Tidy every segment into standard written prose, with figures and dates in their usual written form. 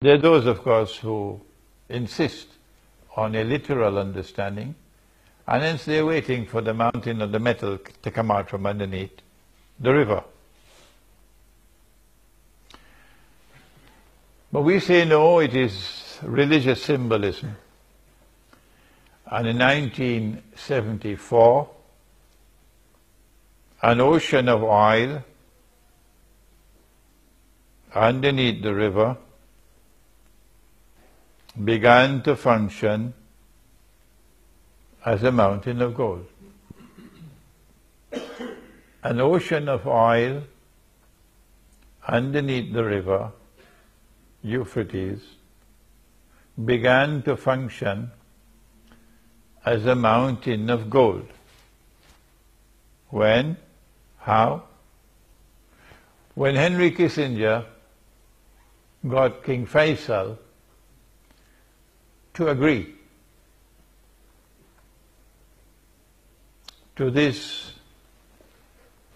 There are those, of course, who insist on a literal understanding, and hence they're waiting for the mountain of the metal to come out from underneath the river. But we say no, it is religious symbolism. And in 1974, an ocean of oil underneath the river began to function as a mountain of gold. An ocean of oil underneath the river, Euphrates, began to function as a mountain of gold. When? How? When Henry Kissinger got King Faisal to agree to this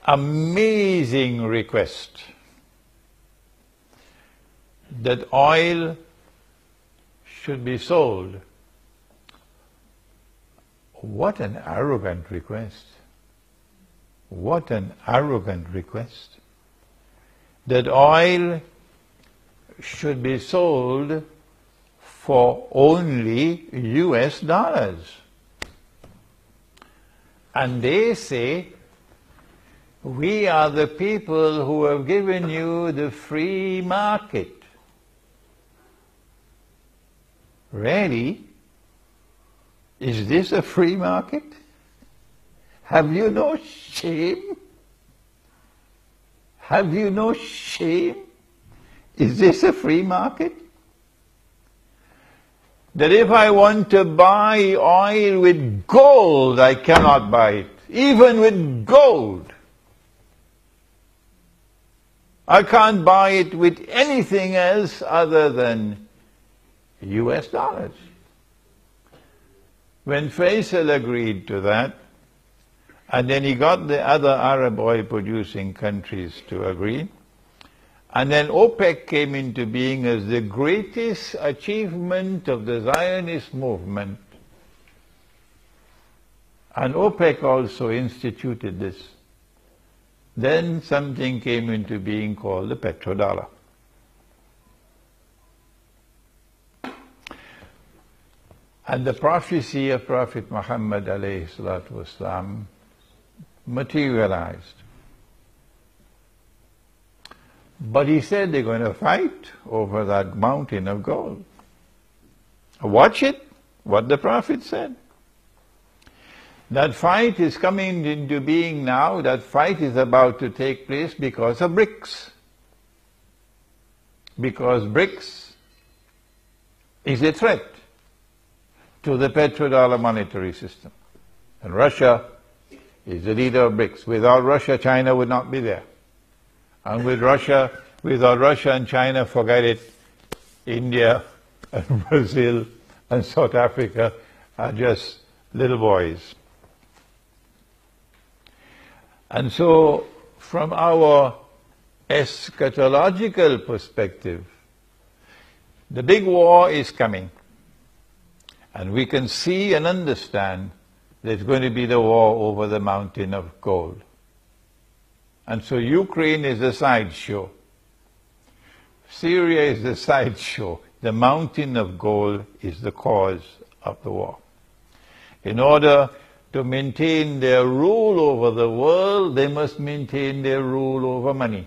amazing request that oil should be sold. What an arrogant request. What an arrogant request. That oil should be sold for only US dollars. And they say, we are the people who have given you the free market. Really? Is this a free market? Have you no shame? Have you no shame? Is this a free market? That if I want to buy oil with gold, I cannot buy it, even with gold. I can't buy it with anything else other than US dollars. When Faisal agreed to that, and then he got the other Arab oil producing countries to agree, and then OPEC came into being as the greatest achievement of the Zionist movement. And OPEC also instituted this. Then something came into being called the petrodollar. And the prophecy of Prophet Muhammad alayhi salatu wasalam materialized. But he said they're going to fight over that mountain of gold. Watch it, what the Prophet said. That fight is coming into being now. That fight is about to take place because of BRICS. Because BRICS is a threat to the petrodollar monetary system. And Russia is the leader of BRICS. Without Russia, China would not be there. And without Russia and China, forget it. India and Brazil and South Africa are just little boys. And so, from our eschatological perspective, the big war is coming. And we can see and understand there's going to be the war over the mountain of gold. And so Ukraine is a sideshow. Syria is the sideshow. The mountain of gold is the cause of the war. In order to maintain their rule over the world, they must maintain their rule over money.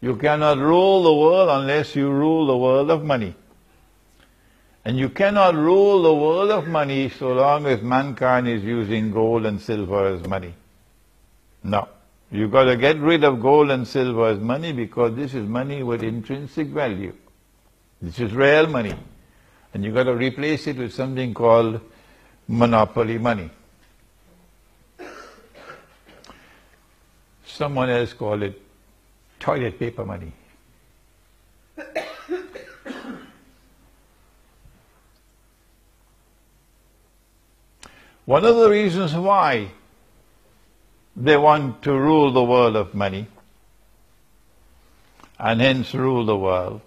You cannot rule the world unless you rule the world of money. And you cannot rule the world of money so long as mankind is using gold and silver as money. No. You've got to get rid of gold and silver as money because this is money with intrinsic value. This is real money. And you've got to replace it with something called monopoly money. Someone else called it toilet paper money. One of the reasons why they want to rule the world of money, and hence rule the world,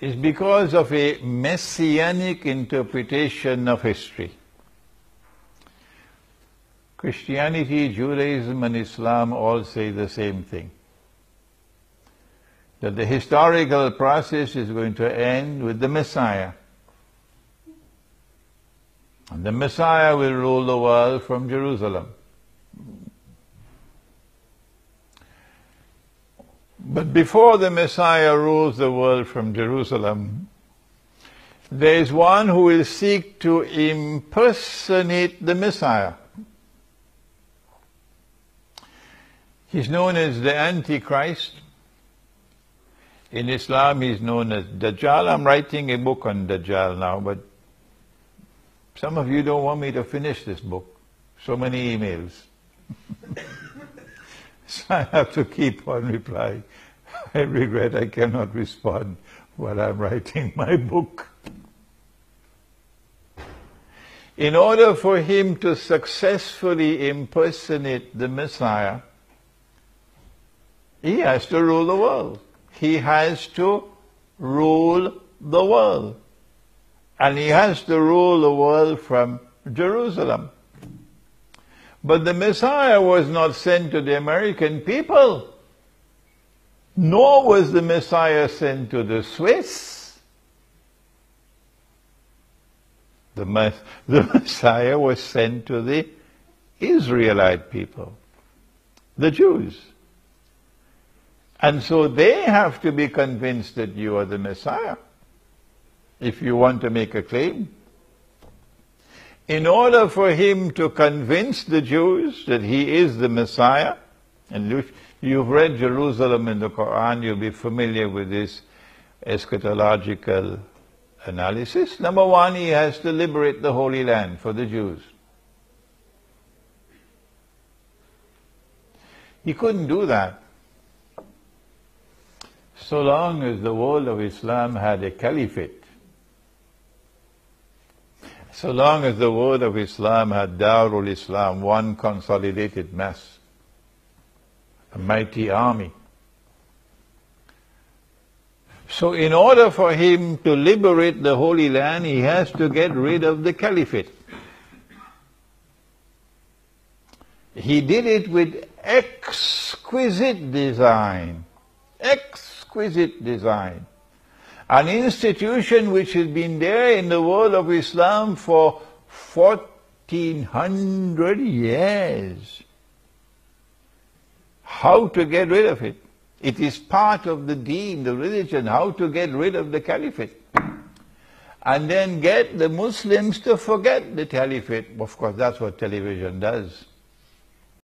is because of a messianic interpretation of history. Christianity, Judaism and Islam all say the same thing. That the historical process is going to end with the Messiah. And the Messiah will rule the world from Jerusalem. But before the Messiah rules the world from Jerusalem, there is one who will seek to impersonate the Messiah. He's known as the Antichrist. In Islam, he's known as Dajjal. I'm writing a book on Dajjal now, but some of you don't want me to finish this book. So many emails. So I have to keep on replying. I regret I cannot respond while I'm writing my book. In order for him to successfully impersonate the Messiah, he has to rule the world. He has to rule the world. And he has to rule the world from Jerusalem. But the Messiah was not sent to the American people, nor was the Messiah sent to the Swiss. The Messiah was sent to the Israelite people, the Jews. And so they have to be convinced that you are the Messiah if you want to make a claim. In order for him to convince the Jews that he is the Messiah, and if you've read Jerusalem in the Quran, you'll be familiar with this eschatological analysis. Number one, he has to liberate the Holy Land for the Jews. He couldn't do that so long as the world of Islam had a caliphate. So long as the word of Islam had Darul Islam, one consolidated mass, a mighty army. So in order for him to liberate the Holy Land, he has to get rid of the caliphate. He did it with exquisite design. Exquisite design. An institution which has been there in the world of Islam for 1400 years. How to get rid of it? It is part of the deen, the religion, how to get rid of the caliphate. And then get the Muslims to forget the caliphate. Of course, that's what television does.